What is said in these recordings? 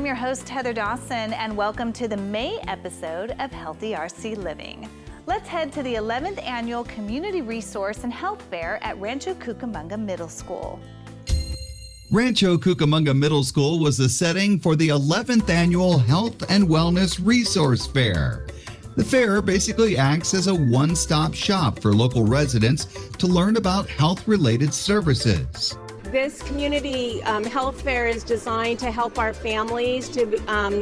I'm your host, Heather Dawson, and welcome to the May episode of Healthy RC Living. Let's head to the 11th Annual Community Resource and Health Fair at Rancho Cucamonga Middle School. Rancho Cucamonga Middle School was the setting for the 11th Annual Health and Wellness Resource Fair. The fair basically acts as a one-stop shop for local residents to learn about health-related services. This community health fair is designed to help our families to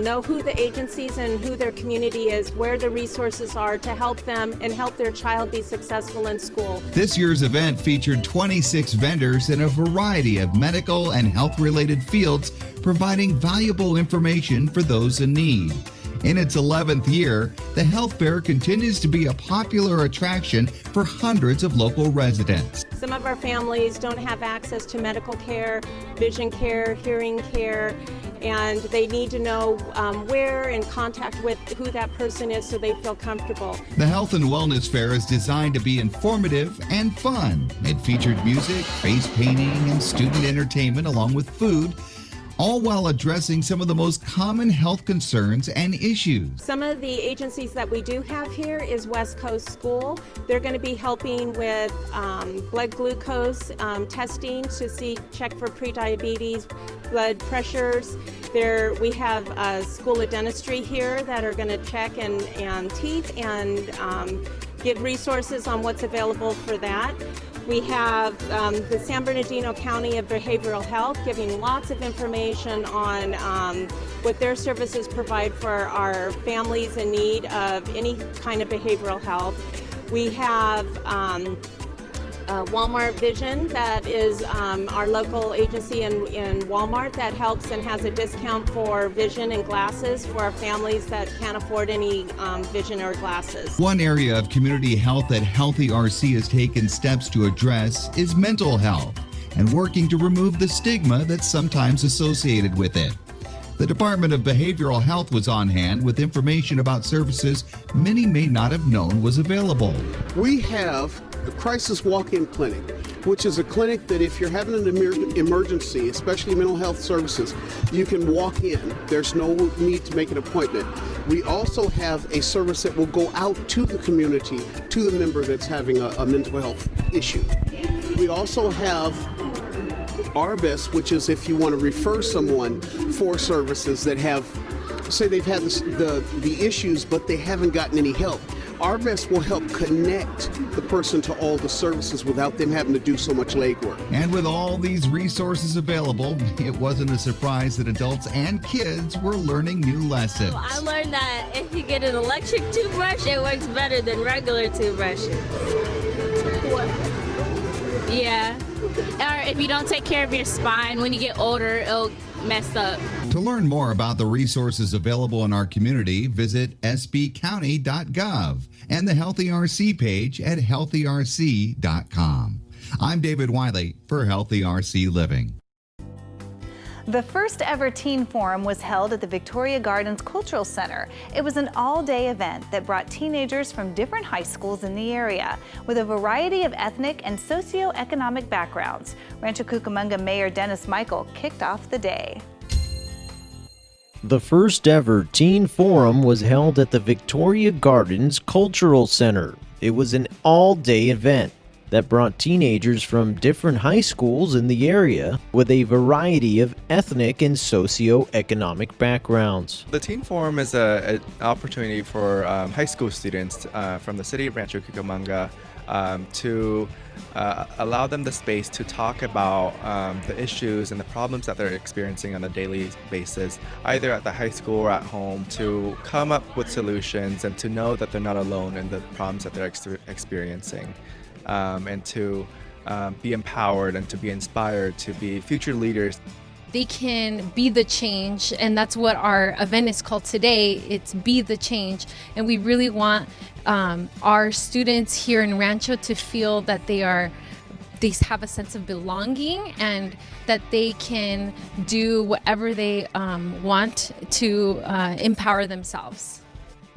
know who the agencies and who their community is, where the resources are to help them and help their child be successful in school. This year's event featured 26 vendors in a variety of medical and health-related fields, providing valuable information for those in need. In its 11th year, the health fair continues to be a popular attraction for hundreds of local residents. Some of our families don't have access to medical care, vision care, hearing care, and they need to know where and contact with who that person is so they feel comfortable. The Health and Wellness Fair is designed to be informative and fun. It featured music, face painting, and student entertainment along with food, all while addressing some of the most common health concerns and issues. Some of the agencies that we do have here is West Coast School. They're going to be helping with blood glucose testing to check for prediabetes, blood pressures. We have a School of Dentistry here that are going to check and teeth and give resources on what's available for that. We have the San Bernardino County of Behavioral Health giving lots of information on what their services provide for our families in need of any kind of behavioral health. We have Walmart Vision, that is our local agency in Walmart that helps and has a discount for vision and glasses for our families that can't afford any vision or glasses. One area of community health that Healthy RC has taken steps to address is mental health and working to remove the stigma that's sometimes associated with it. The Department of Behavioral Health was on hand with information about services many may not have known was available. We have the Crisis Walk-In Clinic, which is a clinic that if you're having an emergency, especially mental health services, you can walk in. There's no need to make an appointment. We also have a service that will go out to the community, to the member that's having a mental health issue. We also have our best, which is if you want to refer someone for services that have, say they've had the issues, but they haven't gotten any help. Our best will help connect the person to all the services without them having to do so much legwork. And with all these resources available, it wasn't a surprise that adults and kids were learning new lessons. I learned that if you get an electric toothbrush, it works better than regular toothbrushes. Yeah. Or if you don't take care of your spine, when you get older, it'll mess up. To learn more about the resources available in our community, visit sbcounty.gov and the Healthy RC page at healthyrc.com. I'm David Wiley for Healthy RC Living. The first ever Teen Forum was held at the Victoria Gardens Cultural Center. It was an all-day event that brought teenagers from different high schools in the area with a variety of ethnic and socioeconomic backgrounds. Rancho Cucamonga Mayor Dennis Michael kicked off the day. The first ever Teen Forum was held at the Victoria Gardens Cultural Center. It was an all-day event that brought teenagers from different high schools in the area with a variety of ethnic and socioeconomic backgrounds. The Teen Forum is an opportunity for high school students from the city of Rancho Cucamonga to allow them the space to talk about the issues and the problems that they're experiencing on a daily basis, either at the high school or at home, to come up with solutions and to know that they're not alone in the problems that they're experiencing. And to be empowered and to be inspired to be future leaders. They can be the change, and that's what our event is called today. It's Be the Change, and we really want our students here in Rancho to feel that they have a sense of belonging and that they can do whatever they want to empower themselves.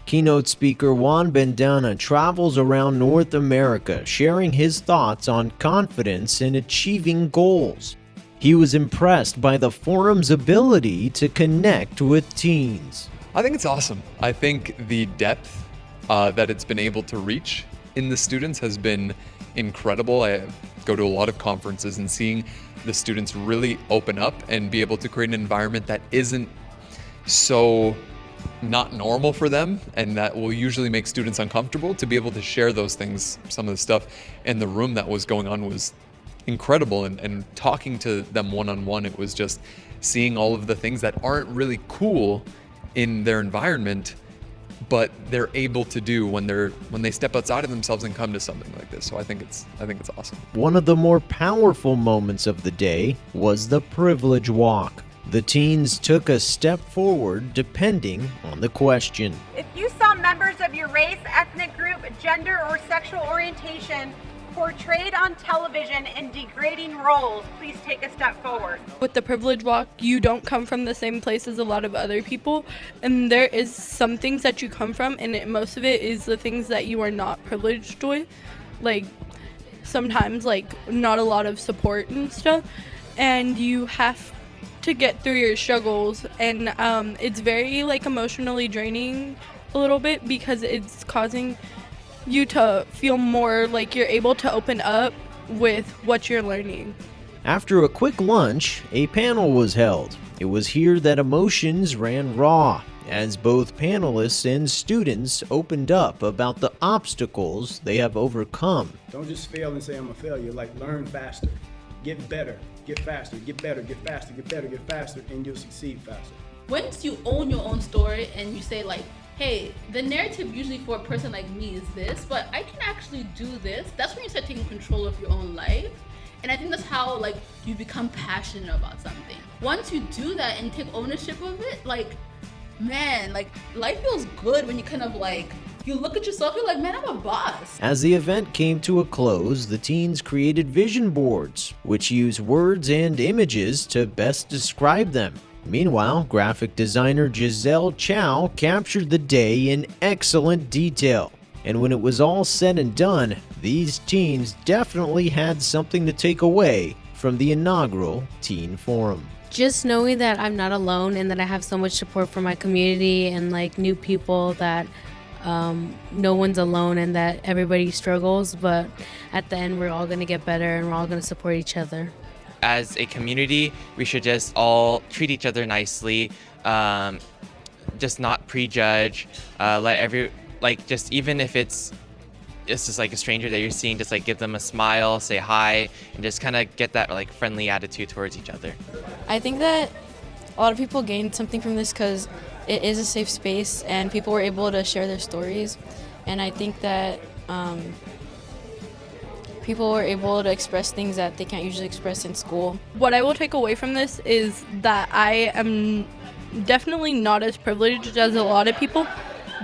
Keynote speaker Juan Bendana travels around North America sharing his thoughts on confidence in achieving goals. He was impressed by the forum's ability to connect with teens. I think it's awesome. I think the depth that it's been able to reach in the students has been incredible. I go to a lot of conferences and seeing the students really open up and be able to create an environment that isn't so not normal for them and that will usually make students uncomfortable, to be able to share those things. Some of the stuff in the room that was going on was incredible, and talking to them one-on-one, it was just seeing all of the things that aren't really cool in their environment, but they're able to do when they step outside of themselves and come to something like this. So I think it's awesome. One of the more powerful moments of the day was the privilege walk. The teens took a step forward depending on the question. If you saw members of your race, ethnic group, gender, or sexual orientation portrayed on television in degrading roles, please take a step forward. With the privilege walk, you don't come from the same place as a lot of other people, and there is some things that you come from, and most of it is the things that you are not privileged with, like sometimes like not a lot of support and stuff, and you have to get through your struggles, and it's very like emotionally draining a little bit because it's causing you to feel more like you're able to open up with what you're learning. After a quick lunch, a panel was held. It was here that emotions ran raw, as both panelists and students opened up about the obstacles they have overcome. Don't just fail and say I'm a failure, like learn faster, get better, get faster, get better, get faster, get better, get faster, and you'll succeed faster. Once you own your own story and you say like, hey, the narrative usually for a person like me is this, but I can actually do this. That's when you start taking control of your own life. And I think that's how like you become passionate about something. Once you do that and take ownership of it, like, man, like life feels good when you kind of like, you look at yourself, you're like, man, I'm a boss. As the event came to a close, the teens created vision boards, which use words and images to best describe them. Meanwhile, graphic designer Giselle Chow captured the day in excellent detail. And when it was all said and done, these teens definitely had something to take away from the inaugural Teen Forum. Just knowing that I'm not alone and that I have so much support from my community and like new people, that no one's alone and that everybody struggles, but at the end we're all going to get better and we're all going to support each other. As a community, we should just all treat each other nicely, just not prejudge, just even if it's just like a stranger that you're seeing, just like give them a smile, say hi, and just kind of get that like friendly attitude towards each other. I think that a lot of people gained something from this because it is a safe space and people were able to share their stories, and I think that people were able to express things that they can't usually express in school. What I will take away from this is that I am definitely not as privileged as a lot of people,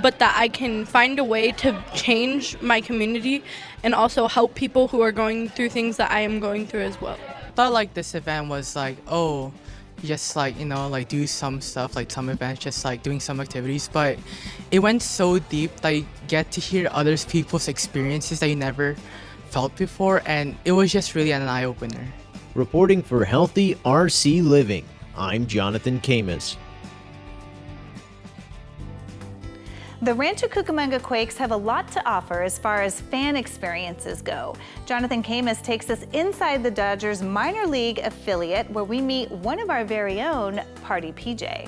but that I can find a way to change my community and also help people who are going through things that I am going through as well. I thought like this event was like, oh, just like, you know, like do some stuff, like some events, just like doing some activities, but it went so deep that you get to hear other people's experiences that you never felt before, and it was just really an eye-opener. Reporting for Healthy RC Living, I'm Jonathan Camus. The Rancho Cucamonga Quakes have a lot to offer as far as fan experiences go. Jonathan Camus takes us inside the Dodgers minor league affiliate, where we meet one of our very own, Party PJ.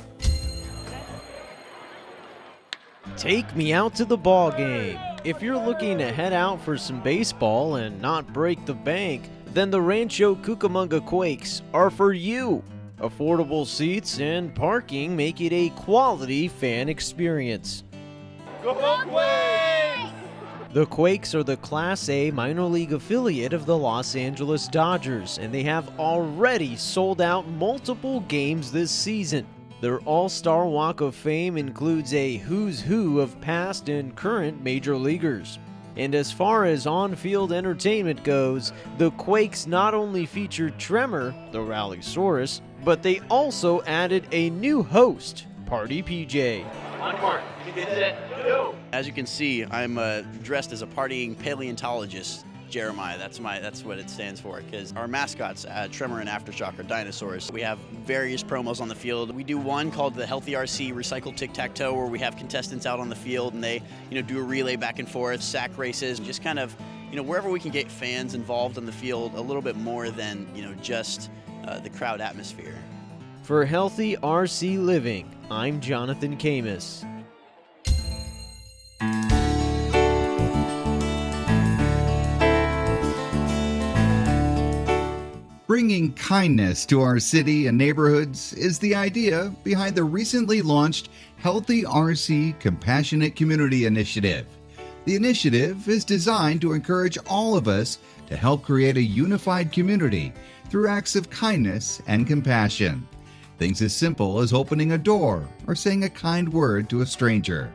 Take me out to the ball game. If you're looking to head out for some baseball and not break the bank, then the Rancho Cucamonga Quakes are for you. Affordable seats and parking make it a quality fan experience. Go Quakes! The Quakes are the Class A minor league affiliate of the Los Angeles Dodgers, and they have already sold out multiple games this season. Their All-Star Walk of Fame includes a who's who of past and current major leaguers. And as far as on-field entertainment goes, the Quakes not only featured Tremor, the Rallysaurus, but they also added a new host, Party PJ. On mark, get set, go! As you can see, I'm dressed as a partying paleontologist, Jeremiah. That's what it stands for, because our mascots at Tremor and Aftershock are dinosaurs. We have various promos on the field. We do one called the Healthy RC Recycle Tic-Tac-Toe, where we have contestants out on the field and they, do a relay back and forth, sack races, just kind of, wherever we can get fans involved in the field a little bit more than, just the crowd atmosphere. For Healthy RC Living, I'm Jonathan Camus. Bringing kindness to our city and neighborhoods is the idea behind the recently launched Healthy RC Compassionate Community Initiative. The initiative is designed to encourage all of us to help create a unified community through acts of kindness and compassion. Things as simple as opening a door or saying a kind word to a stranger.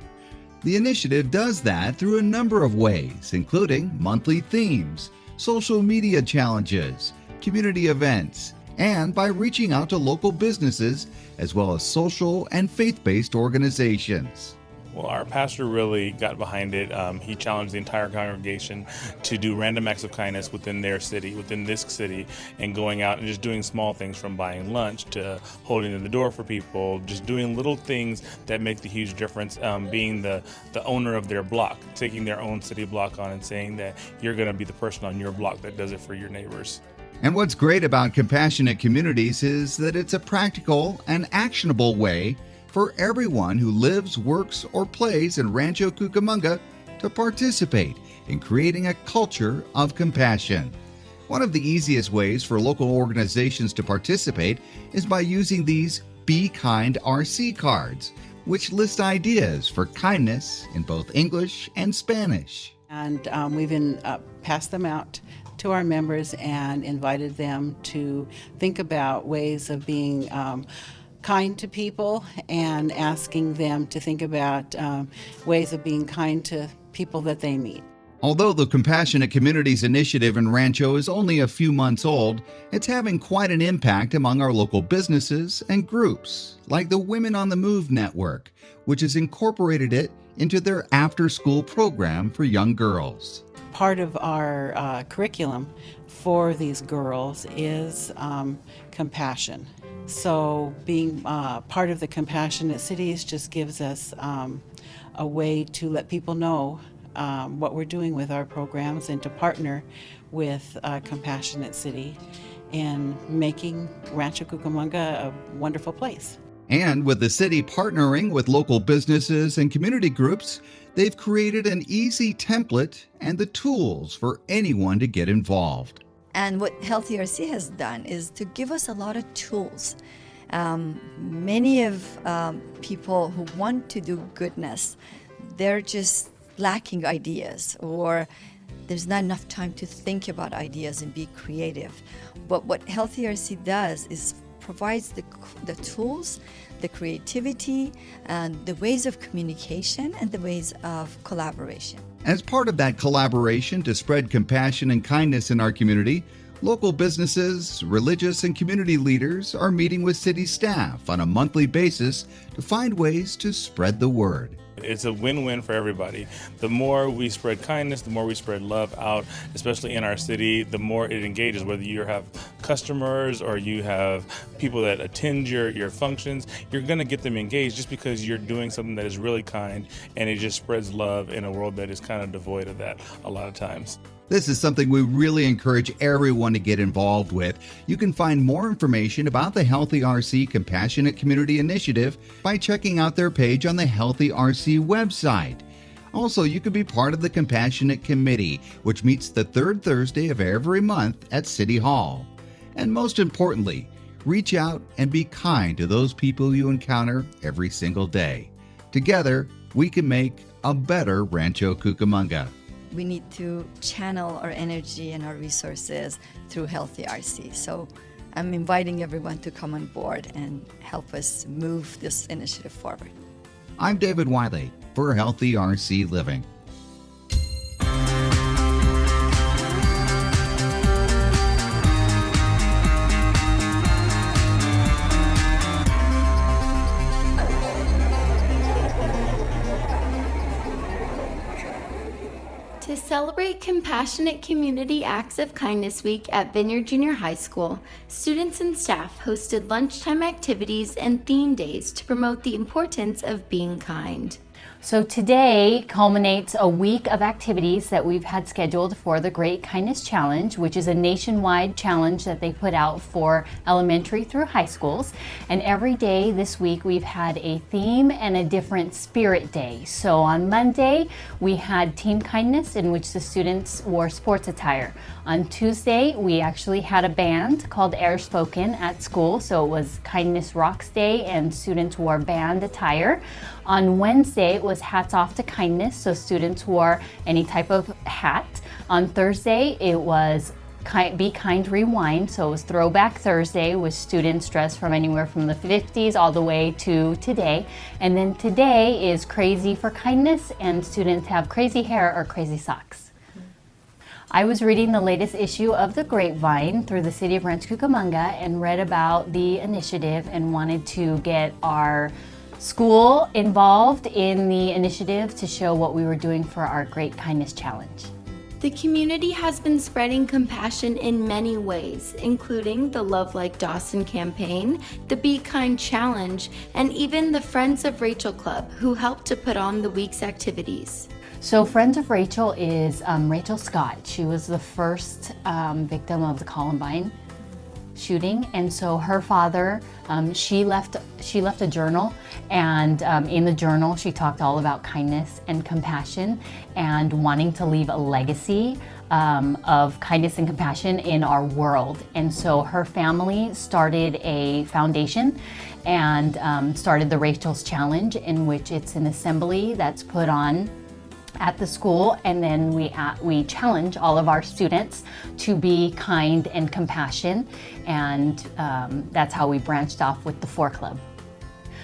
The initiative does that through a number of ways, including monthly themes, social media challenges, community events, and by reaching out to local businesses as well as social and faith-based organizations. Well, our pastor really got behind it. He challenged the entire congregation to do random acts of kindness within their city, within this city, and going out and just doing small things from buying lunch to holding the door for people, just doing little things that make the huge difference, being the owner of their block, taking their own city block on and saying that you're going to be the person on your block that does it for your neighbors. And what's great about Compassionate Communities is that it's a practical and actionable way for everyone who lives, works, or plays in Rancho Cucamonga to participate in creating a culture of compassion. One of the easiest ways for local organizations to participate is by using these Be Kind RC cards, which list ideas for kindness in both English and Spanish. And we've passed them out to our members and invited them to think about ways of being kind to people and asking them to think about ways of being kind to people that they meet. Although the Compassionate Communities Initiative in Rancho is only a few months old, it's having quite an impact among our local businesses and groups, like the Women on the Move Network, which has incorporated it into their after-school program for young girls. Part of our curriculum for these girls is compassion. So being part of the Compassionate Cities just gives us a way to let people know what we're doing with our programs and to partner with Compassionate City in making Rancho Cucamonga a wonderful place. And with the city partnering with local businesses and community groups, they've created an easy template and the tools for anyone to get involved. And what Healthy RC has done is to give us a lot of tools. Many of people who want to do goodness, they're just lacking ideas, or there's not enough time to think about ideas and be creative. But what Healthy RC does is provides the tools, the creativity, and the ways of communication and the ways of collaboration. As part of that collaboration to spread compassion and kindness in our community, local businesses, religious, and community leaders are meeting with city staff on a monthly basis to find ways to spread the word. It's a win-win for everybody. The more we spread kindness, the more we spread love out, especially in our city, the more it engages, whether you have customers or you have people that attend your functions, you're going to get them engaged just because you're doing something that is really kind, and it just spreads love in a world that is kind of devoid of that a lot of times. This is something we really encourage everyone to get involved with. You can find more information about the Healthy RC Compassionate Community Initiative by checking out their page on the Healthy RC website. Also, you can be part of the Compassionate Committee, which meets the third Thursday of every month at City Hall. And most importantly, reach out and be kind to those people you encounter every single day. Together, we can make a better Rancho Cucamonga. We need to channel our energy and our resources through Healthy RC. So I'm inviting everyone to come on board and help us move this initiative forward. I'm David Wiley for Healthy RC Living. To celebrate Compassionate Community Acts of Kindness Week at Vineyard Junior High School, students and staff hosted lunchtime activities and theme days to promote the importance of being kind. So today culminates a week of activities that we've had scheduled for the Great Kindness Challenge, which is a nationwide challenge that they put out for elementary through high schools. And every day this week we've had a theme and a different spirit day. So on Monday we had Team Kindness, in which the students wore sports attire. On Tuesday we actually had a band called Air Spoken at school, so it was Kindness Rocks Day and students wore band attire. On Wednesday, it was Hats Off to Kindness, so students wore any type of hat. On Thursday, it was Be Kind Rewind, so it was Throwback Thursday with students dressed from anywhere from the 50s all the way to today. And then today is Crazy for Kindness, and students have crazy hair or crazy socks. I was reading the latest issue of The Grapevine through the city of Rancho Cucamonga and read about the initiative and wanted to get our school involved in the initiative to show what we were doing for our Great Kindness Challenge. The community has been spreading compassion in many ways, including the Love Like Dawson campaign, the Be Kind Challenge, and even the Friends of Rachel Club, who helped to put on the week's activities. So Friends of Rachel is Rachel Scott. She was the first victim of the Columbine shooting, and so her father, she left a journal, and in the journal she talked all about kindness and compassion and wanting to leave a legacy of kindness and compassion in our world. And so her family started a foundation and started the Rachel's Challenge, in which it's an assembly that's put on at the school, and then we challenge all of our students to be kind and compassion, and that's how we branched off with the 4 Club.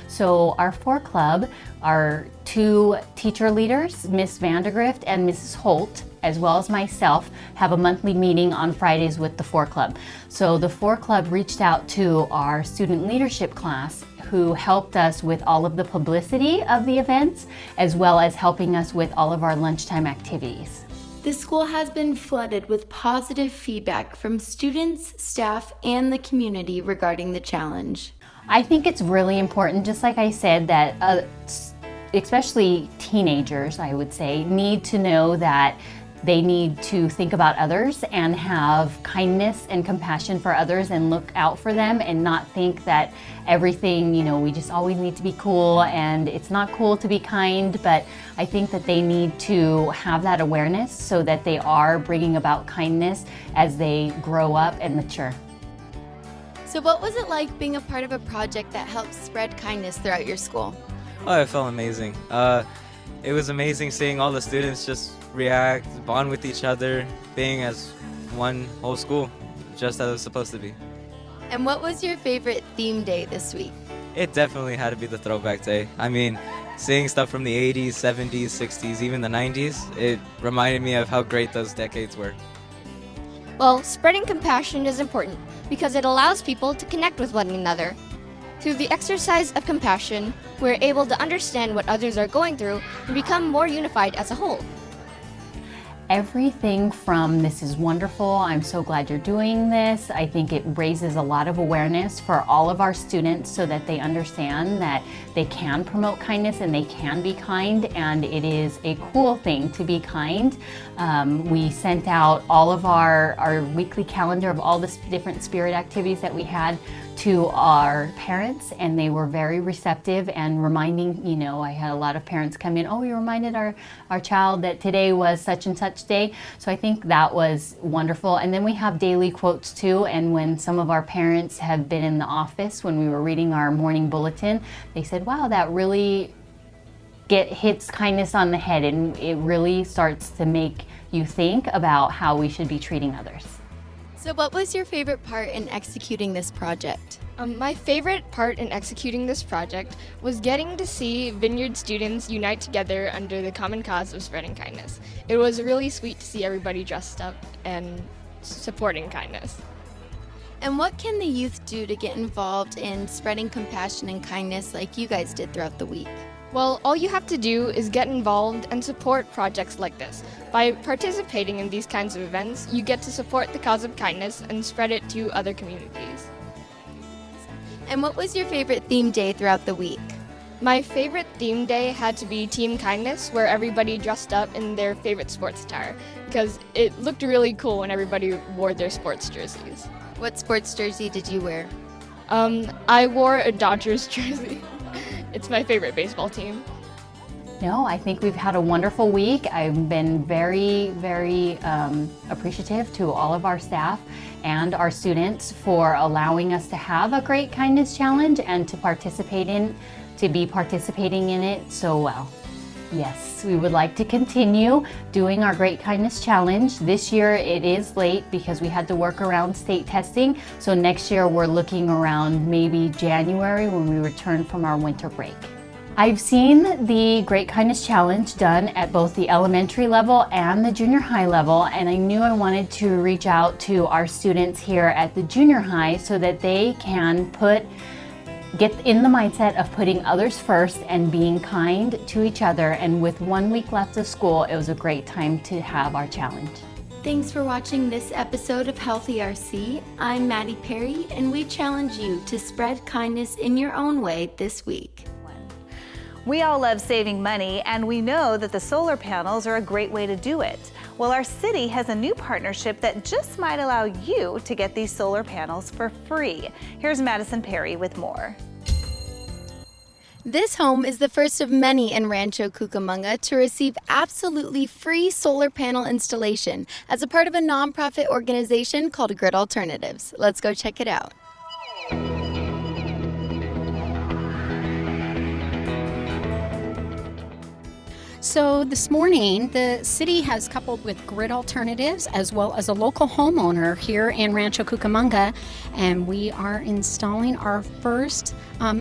So our 4 Club are 2 teacher leaders, Miss Vandergrift and Mrs. Holt, as well as myself, have a monthly meeting on Fridays with the 4 Club. So the 4 Club reached out to our student leadership class, who helped us with all of the publicity of the events, as well as helping us with all of our lunchtime activities. The school has been flooded with positive feedback from students, staff, and the community regarding the challenge. I think it's really important, just like I said, that especially teenagers, I would say, need to know that they need to think about others and have kindness and compassion for others and look out for them, and not think that everything, we just always need to be cool, and it's not cool to be kind. But I think that they need to have that awareness so that they are bringing about kindness as they grow up and mature. So what was it like being a part of a project that helped spread kindness throughout your school? Oh, it felt amazing. It was amazing seeing all the students just react, bond with each other, being as one whole school, just as it was supposed to be. And what was your favorite theme day this week? It definitely had to be the Throwback Day. I mean, seeing stuff from the 80s, 70s, 60s, even the 90s, it reminded me of how great those decades were. Well, spreading compassion is important because it allows people to connect with one another. Through the exercise of compassion, we're able to understand what others are going through and become more unified as a whole. Everything from "this is wonderful, I'm so glad you're doing this," I think it raises a lot of awareness for all of our students so that they understand that they can promote kindness and they can be kind, and it is a cool thing to be kind. We sent out all of our weekly calendar of all the different spirit activities that we had to our parents, and they were very receptive and reminding, I had a lot of parents come in, "Oh, we reminded our child that today was such and such day." So I think that was wonderful. And then we have daily quotes too, and when some of our parents have been in the office when we were reading our morning bulletin, they said, "Wow, that really hits kindness on the head," and it really starts to make you think about how we should be treating others. So what was your favorite part in executing this project? My favorite part in executing this project was getting to see Vineyard students unite together under the common cause of spreading kindness. It was really sweet to see everybody dressed up and supporting kindness. And what can the youth do to get involved in spreading compassion and kindness like you guys did throughout the week? Well, all you have to do is get involved and support projects like this. By participating in these kinds of events, you get to support the cause of kindness and spread it to other communities. And what was your favorite theme day throughout the week? My favorite theme day had to be Team Kindness, where everybody dressed up in their favorite sports attire, because it looked really cool when everybody wore their sports jerseys. What sports jersey did you wear? I wore a Dodgers jersey. It's my favorite baseball team. No, I think we've had a wonderful week. I've been very, very appreciative to all of our staff and our students for allowing us to have a Great Kindness Challenge and to be participating in it so well. Yes, we would like to continue doing our Great Kindness Challenge. This year it is late because we had to work around state testing. So next year we're looking around maybe January when we return from our winter break. I've seen the Great Kindness Challenge done at both the elementary level and the junior high level, and I knew I wanted to reach out to our students here at the junior high so that they can get in the mindset of putting others first and being kind to each other. And with 1 week left of school, it was a great time to have our challenge. Thanks for watching this episode of Healthy RC. I'm Maddie Perry, and we challenge you to spread kindness in your own way this week. We all love saving money, and we know that the solar panels are a great way to do it. Well, our city has a new partnership that just might allow you to get these solar panels for free. Here's Madison Perry with more. This home is the first of many in Rancho Cucamonga to receive absolutely free solar panel installation as a part of a nonprofit organization called Grid Alternatives. Let's go check it out. So this morning, the city has coupled with Grid Alternatives as well as a local homeowner here in Rancho Cucamonga, and we are installing our first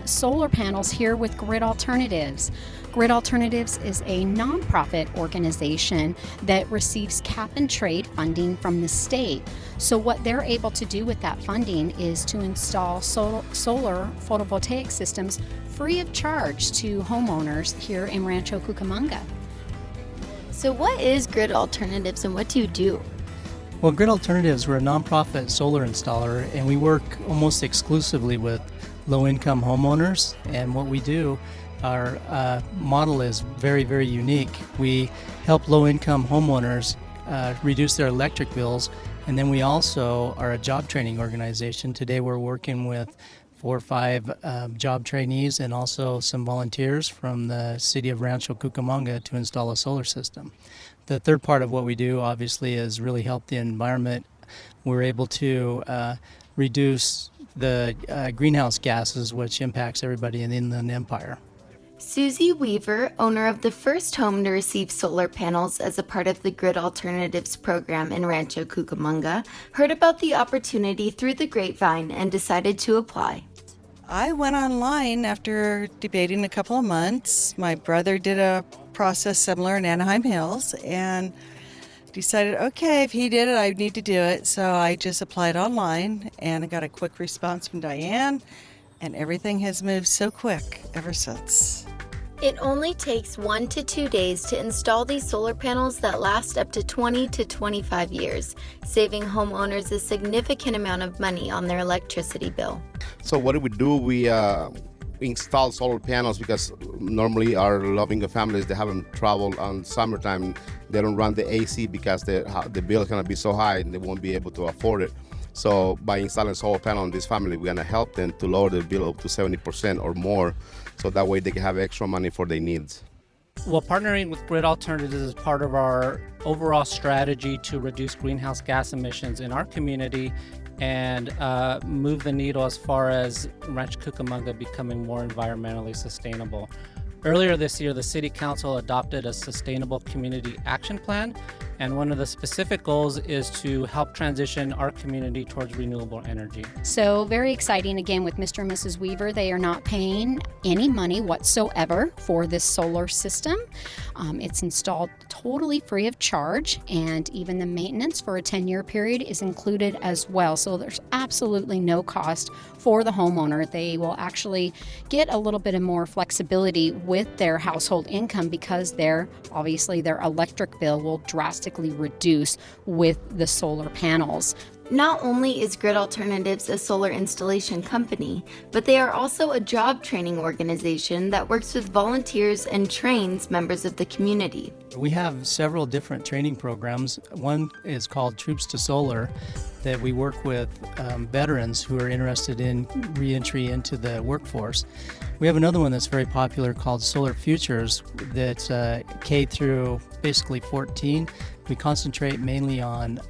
solar panels here with Grid Alternatives. Grid Alternatives is a nonprofit organization that receives cap and trade funding from the state. So what they're able to do with that funding is to install solar photovoltaic systems free of charge to homeowners here in Rancho Cucamonga. So what is Grid Alternatives and what do you do? Well, Grid Alternatives, we're a nonprofit solar installer, and we work almost exclusively with low-income homeowners. And what we do, our model is very, very unique. We help low-income homeowners reduce their electric bills, and then we also are a job training organization. Today we're working with 4 or 5 job trainees and also some volunteers from the city of Rancho Cucamonga to install a solar system. The third part of what we do, obviously, is really help the environment. We're able to reduce the greenhouse gases, which impacts everybody in the Inland Empire. Susie Weaver, owner of the first home to receive solar panels as a part of the Grid Alternatives program in Rancho Cucamonga, heard about the opportunity through the grapevine and decided to apply. I went online after debating a couple of months. My brother did a process similar in Anaheim Hills and decided, okay, if he did it, I need to do it. So I just applied online and I got a quick response from Diane, and everything has moved so quick ever since. It only takes 1 to 2 days to install these solar panels that last up to 20 to 25 years, saving homeowners a significant amount of money on their electricity bill. So what do? We install solar panels because normally our low-income families, they haven't traveled on summertime. They don't run the AC because the bill is going to be so high and they won't be able to afford it. So by installing solar panel on this family, we're going to help them to lower the bill up to 70% or more, so that way they can have extra money for their needs. Well, partnering with Grid Alternatives is part of our overall strategy to reduce greenhouse gas emissions in our community and move the needle as far as Rancho Cucamonga becoming more environmentally sustainable. Earlier this year, the City Council adopted a Sustainable Community Action Plan, And one of the specific goals is to help transition our community towards renewable energy. So very exciting again with Mr. and Mrs. Weaver. They are not paying any money whatsoever for this solar system. It's installed totally free of charge, and even the maintenance for a 10-year period is included as well. So there's absolutely no cost for the homeowner. They will actually get a little bit of more flexibility with their household income because their electric bill will drastically reduce with the solar panels. Not only is Grid Alternatives a solar installation company, but they are also a job training organization that works with volunteers and trains members of the community. We have several different training programs. One is called Troops to Solar, that we work with veterans who are interested in reentry into the workforce. We have another one that's very popular called Solar Futures, that's K through basically 14. We concentrate mainly on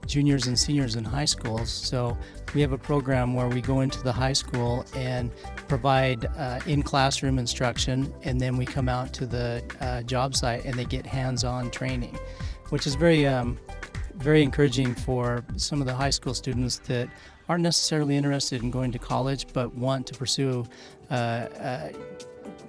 juniors and seniors in high schools. So we have a program where we go into the high school and provide in-classroom instruction, and then we come out to the job site and they get hands-on training, which is very encouraging for some of the high school students that aren't necessarily interested in going to college but want to pursue a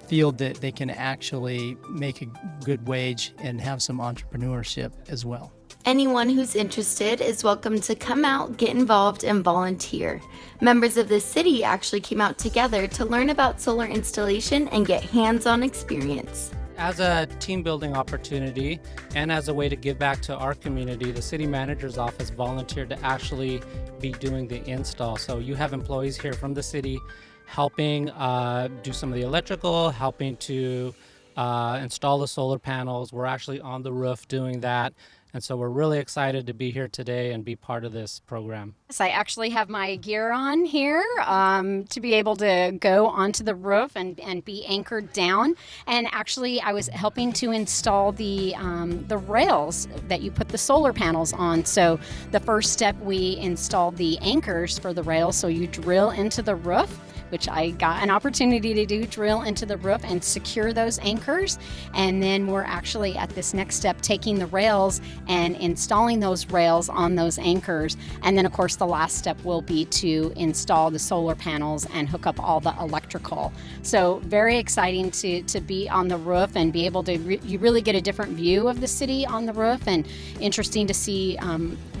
field that they can actually make a good wage and have some entrepreneurship as well. Anyone who's interested is welcome to come out, get involved, and volunteer. Members of the city actually came out together to learn about solar installation and get hands-on experience. As a team building opportunity and as a way to give back to our community, the city manager's office volunteered to actually be doing the install. So you have employees here from the city helping do some of the electrical, helping to install the solar panels. We're actually on the roof doing that. And so we're really excited to be here today and be part of this program. Yes, I actually have my gear on here to be able to go onto the roof and be anchored down. And actually, I was helping to install the rails that you put the solar panels on. So the first step, we installed the anchors for the rails. So you drill into the roof, which I got an opportunity to do, drill into the roof and secure those anchors. And then we're actually at this next step, taking the rails and installing those rails on those anchors. And then of course the last step will be to install the solar panels and hook up all the electrical. So very exciting to be on the roof and be able to, you really get a different view of the city on the roof, and interesting to see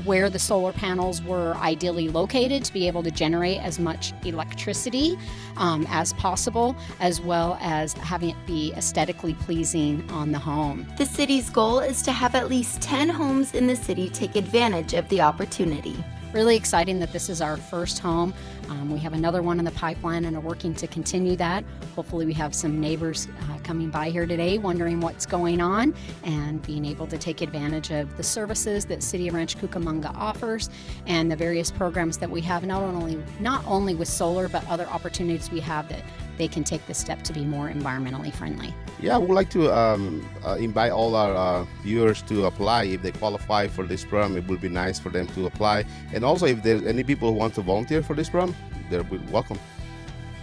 where the solar panels were ideally located to be able to generate as much electricity as possible, as well as having it be aesthetically pleasing on the home. The city's goal is to have at least 10 homes in the city take advantage of the opportunity. Really exciting that this is our first home. We have another one in the pipeline and are working to continue that. Hopefully we have some neighbors coming by here today wondering what's going on and being able to take advantage of the services that City of Rancho Cucamonga offers and the various programs that we have, not only with solar, but other opportunities we have that they can take the step to be more environmentally friendly. Yeah, I would like to invite all our viewers to apply. If they qualify for this program, it would be nice for them to apply. And also, if there's any people who want to volunteer for this program, they're welcome.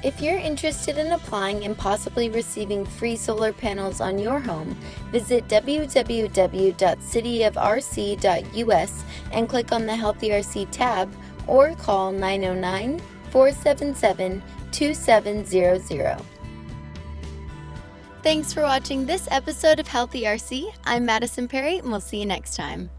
If you're interested in applying and possibly receiving free solar panels on your home, visit www.cityofrc.us and click on the Healthy RC tab or call 909-477-2700. Thanks for watching this episode of Healthy RC. I'm Madison Perry, and we'll see you next time.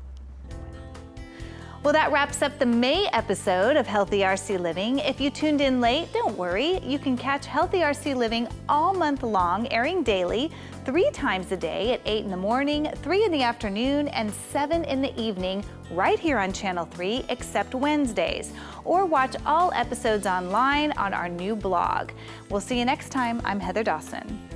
Well, that wraps up the May episode of Healthy RC Living. If you tuned in late, don't worry. You can catch Healthy RC Living all month long, airing daily, 3 times a day at 8 in the morning, 3 in the afternoon, and 7 in the evening, right here on Channel 3, except Wednesdays. Or watch all episodes online on our new blog. We'll see you next time. I'm Heather Dawson.